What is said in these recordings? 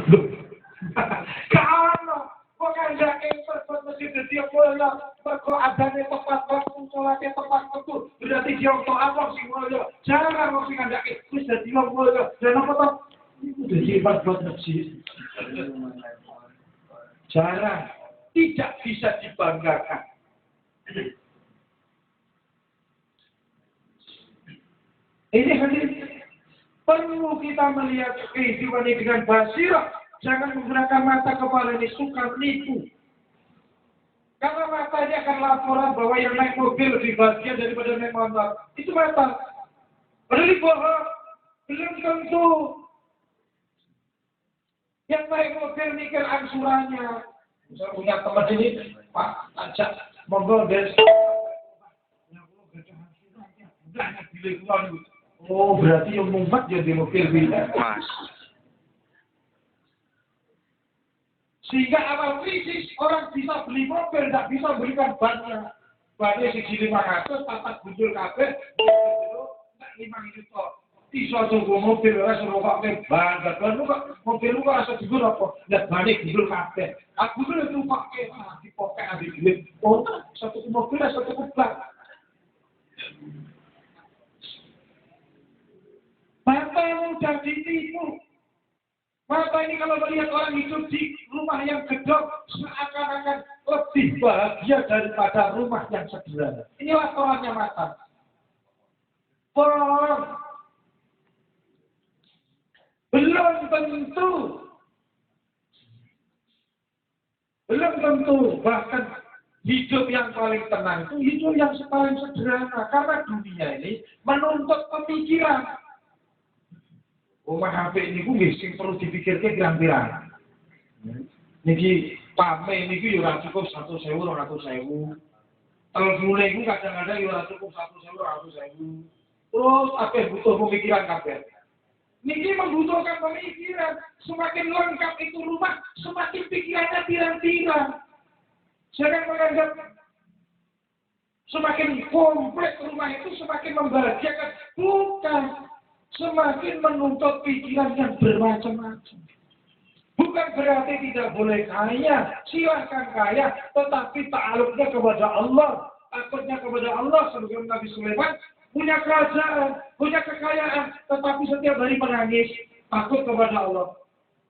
Loh. Kalau kok ngandake perbuat mesti dadi apa mergo adane tepat waktu salate tepat waktu berarti dia taat wong sing ngono. Jangan wong sing ngandake wis dadi wong ngono. Dan apa to? Iku dadi perbuat masjid. Jarang, tidak bisa dibanggakan. Ini hadir. Perlu kita melihat kehidupan ini dengan basirah. Jangan menggunakan mata kepala ini suka nipu. Karena mata ini akan laporan bahwa yang naik mobil lebih bahagia daripada naik motor. Itu mata. Padahal bohong. Belum tentu. Yang naik mobil mikir angsurannya. Saya punya teman ini, Pak, ajak monggo des. Oh, berarti yang mumet jadi mobil bila. Mas. Sehingga awal krisis orang bisa beli mobil, tidak bisa belikan bannya. Bannya segi 500, tatak bundul kabeh, tak 5 juta. Iso tunggu mobil, suruh pakai ban, dan mobil lu rasa juga apa? Dan bannya bundul kabeh. Aku dulu itu pakai, dipakai habis duit. Oh, satu mobil, satu ban. Mata mudah ditipu. Mata ini kalau melihat orang hidup di rumah yang gedor, seakan-akan lebih bahagia daripada rumah yang sederhana. Ini laporannya mata. Belum tentu, bahkan hidup yang paling tenang itu hidup yang paling sederhana. Karena dunia ini menuntut pemikiran. Rumah HP ini gue sing perlu dipikirkan pirang-pirang. Niki pame niki yo ora cukup 100.000 200.000. Telepone iku kadang-kadang yo ora cukup 100.000 200.000. Terus akeh butuh pemikiran kabeh. Niki membutuhkan pemikiran. Semakin lengkap itu rumah, semakin pikirannya pirang-pirang. Jangan menganggap semakin kompleks rumah itu semakin membahagiakan. Bukan. Semakin menuntut pikiran yang bermacam-macam. Bukan berarti tidak boleh kaya, silahkan kaya, tetapi ta'aluknya kepada Allah, takutnya kepada Allah. Sebagaimana Nabi Sulaiman punya kerajaan, punya kekayaan, tetapi setiap hari menangis, takut kepada Allah.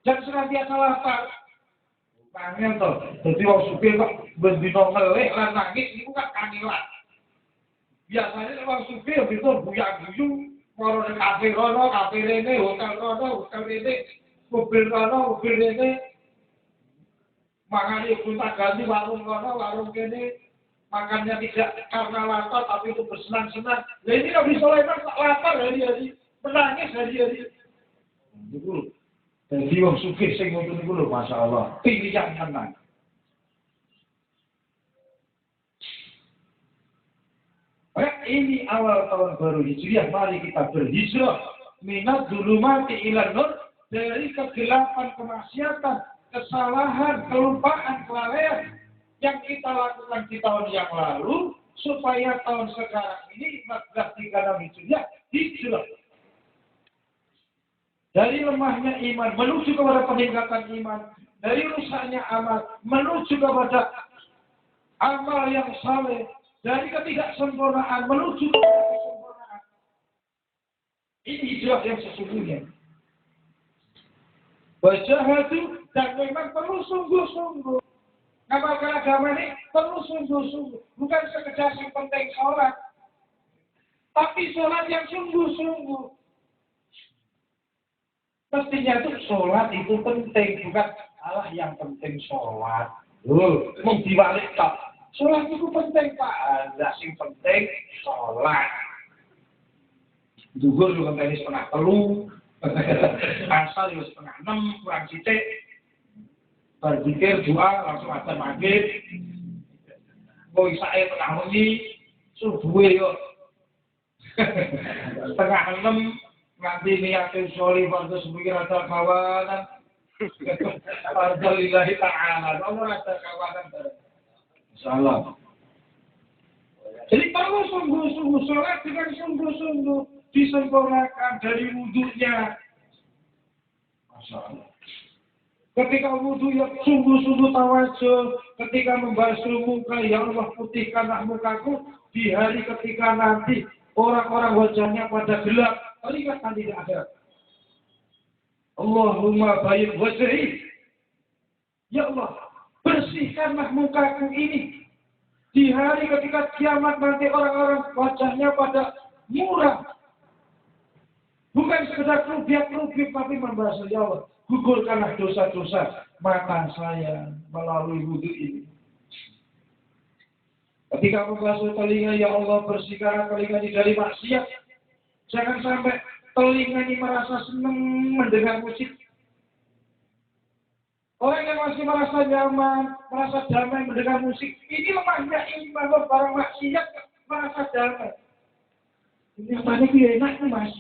Dan senantiasa lapar. Kangen toh, jadi orang supir kok bendino ngelih lan nangis, itu kan kangelan. Biasanya orang supir itu buyang-buyung. Kalau di kafe rono, kafe rene, hotel rono, hotel rene, mobil rono, mobil rene, makannya gonta ganti warung rono, warung rene, makannya tidak karena lapar tapi itu bersenang-senang. Nah ini Nabi Sulaiman lapar hari-hari, menangis hari-hari. Itu, jadi orang sugih sing ngoten niku lho, Masya Allah, pilihan tenang. Ini awal tahun baru Hijriah, mari kita berhijrah minat zulumati ilan nur, dari kegelapan kemaksiatan, kesalahan, kelupaan, kelalaian yang kita lakukan di tahun yang lalu, supaya tahun sekarang ini 1436 Hijriah hijrah. Dari lemahnya iman menuju kepada peningkatan iman, dari rusaknya amal menuju kepada amal yang saleh. Dari ketidaksempurnaan menuju ke kesempurnaan. Ini hijrah yang sesungguhnya. Wajahatu dan memang perlu sungguh-sungguh. Ngamalkan agama ini perlu sungguh-sungguh. Bukan sekedar yang penting sholat. Tapi sholat yang sungguh-sungguh. Mestinya itu sholat itu penting. Bukan Allah yang penting sholat. Mau dibalik tak. Sholat itu penting, Pak. Ada sing penting sholat. Duhur juga tadi 2:30. Asar juga 5:30, kurang sitik. Berzikir, doa, langsung azan maghrib. Mau isya'i tengah wengi, subuh yuk. 5:30, nanti niatin sholih, fardu sebagai rasa kawanan. Fardu lillahi ta'ala. Kamu rasa kawanan. Salam. Jadi perlu sungguh-sungguh sholat dengan sungguh-sungguh disempurnakan dari wudhunya. Masya Allah. Ketika wudhu ya sungguh-sungguh tawasul. Ketika membasuh muka, ya Allah putihkanlah mukaku. Di hari ketika nanti orang-orang wajahnya pada gelap, teringatkan tidak ada. Allahumma bayyid wajhi. Ya Allah, bersihkanlah mukaku ini. Di hari ketika kiamat nanti orang-orang wajahnya pada muram. Bukan sekedar rubiak-rubiak, tapi membasuh, ya Allah. Gugurkanlah dosa-dosa mata saya melalui wudhu ini. Ketika membasuh telinga, ya Allah bersihkanlah telinga ini dari maksiat. Jangan sampai telinga ini merasa senang mendengar musik. Orang yang masih merasa nyaman, merasa damai mendengar musik, ini lemahnya iman. Barang maksiat merasa damai. Ini apa ini enak nih mas?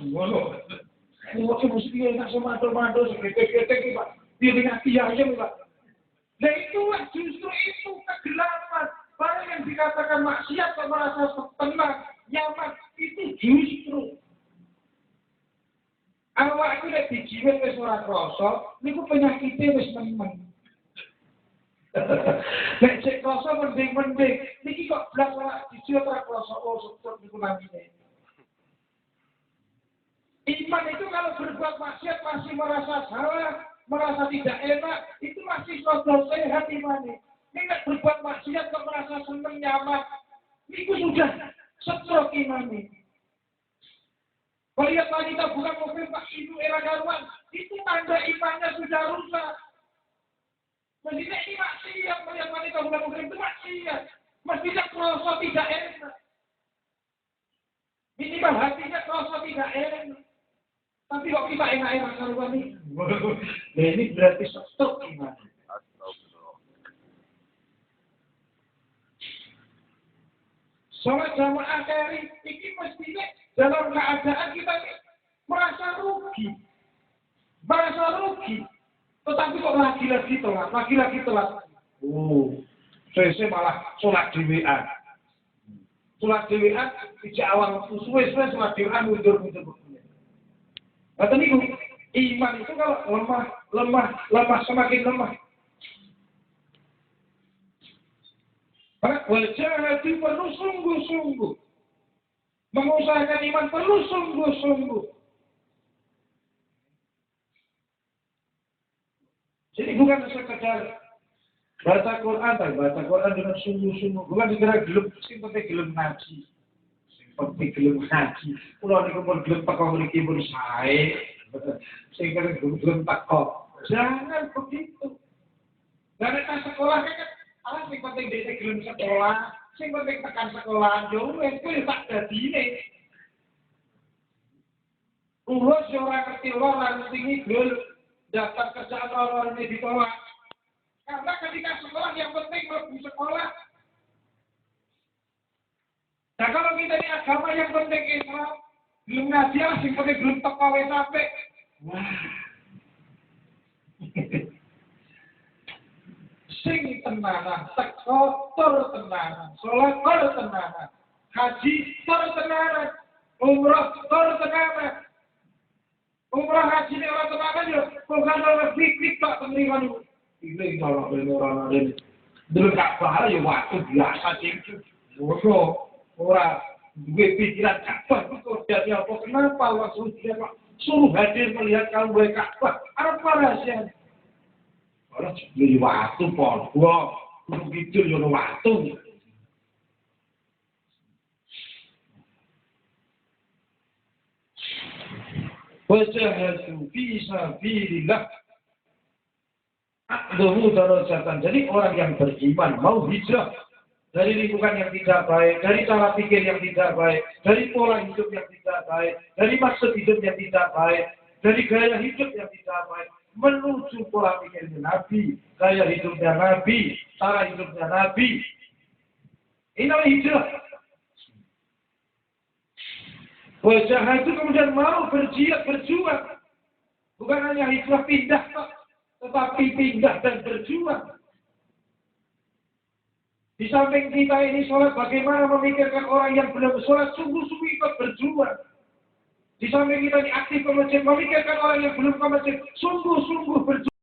Waktu musik enak sama mantul-mantul, segetek-getek Pak. Dia dengan kiai Pak. Nah itulah justru itu kegelapan. Barang yang dikatakan maksiat kok merasa tenang, nyaman, itu justru awak itu nek dijiwet wis ora krasa, niku penyakite wis nemen. Nek cek krasa mending-mending, niki kok blas ora dijiwet ora krasa, oh sepet niku namine. Iman itu kalau berbuat maksiat masih merasa salah, merasa tidak enak, itu masih suatu sehat imannya. Ini nek berbuat maksiat kok merasa senang nyaman, itu sudah stroke imannya. Kalau lihat wanita bukan mobil Pak Ibu era karuan, itu tanda imannya sudah rusak. Mestinya ini maksiat, melihat wanita bukan mobil itu maksiat. Mestinya kerasa tidak enak. Minimal hatinya kerasa tidak enak. Tapi kok kita enak-enak karuan ini? Nah ini berarti stroke imannya. Sholat jamaah kari, ini mestinya dalam keadaan kita merasa rugi. Tetapi kok lagi-lagi telat. Oh, saya malah sholat dewean. Sholat dewean, tidak awal suwe-suwe sholat dewean mundur. Nah, tadi iman itu kalau lemah, semakin lemah. Wajah itu perlu sungguh-sungguh. Mengusahakan iman perlu sungguh-sungguh. Jadi bukan sekedar baca Quran dengan sungguh-sungguh. Bukan sekedar gelem, sing penting gelem ngaji. Kulo niku pun gelem teko mriki pun sae. Sing penting gelem teko. Jangan begitu. Karena sekolah kan sing penting dhewe gelem sekolah, sing penting tekan sekolah yo wis kuwi tak dadine. Urus yo ora ngerti ora ngerti ngidul, daftar kerjaan orang ini ditolak. Karena ketika sekolah yang penting mlebu sekolah. Nah kalau kita di agama yang penting Islam, belum ngaji sing penting belum teko wis sampai. Wah. Sing tenanan, teko tur tenanan, salat tur tenanan, haji tur tenanan, umrah tur tenanan. Umrah haji ini orang tenanan ya, bukan orang klik tak penerimaan itu. Ini kalau orang lain, dulu tak bahaya ya waktu biasa itu. Bodoh, orang gue pikiran Ka'bah itu jadi apa? Kenapa waktu dia suruh hadir melihat kamu baik Ka'bah? Apa rahasianya? Orang beli waktu podo, begitu jono waktu. Wajahatu bisa bilillah. Akdomu darajatan. Jadi orang yang beriman mau hijrah dari lingkungan yang tidak baik, dari cara pikir yang tidak baik, dari pola hidup yang tidak baik, dari maksud hidup yang tidak baik, dari gaya hidup yang tidak baik. Menuju pola pikirnya Nabi, gaya hidupnya Nabi, cara hidupnya Nabi. Ini hijrah. Wajah itu kemudian mau berjuang. Bukan hanya hijrah pindah, tetapi pindah dan berjuang. Di samping kita ini sholat, bagaimana memikirkan orang yang belum sholat, sungguh-sungguh ikut berjuang. Di samping kita ini aktif ke masjid, memikirkan orang yang belum ke masjid, sungguh-sungguh berjuang.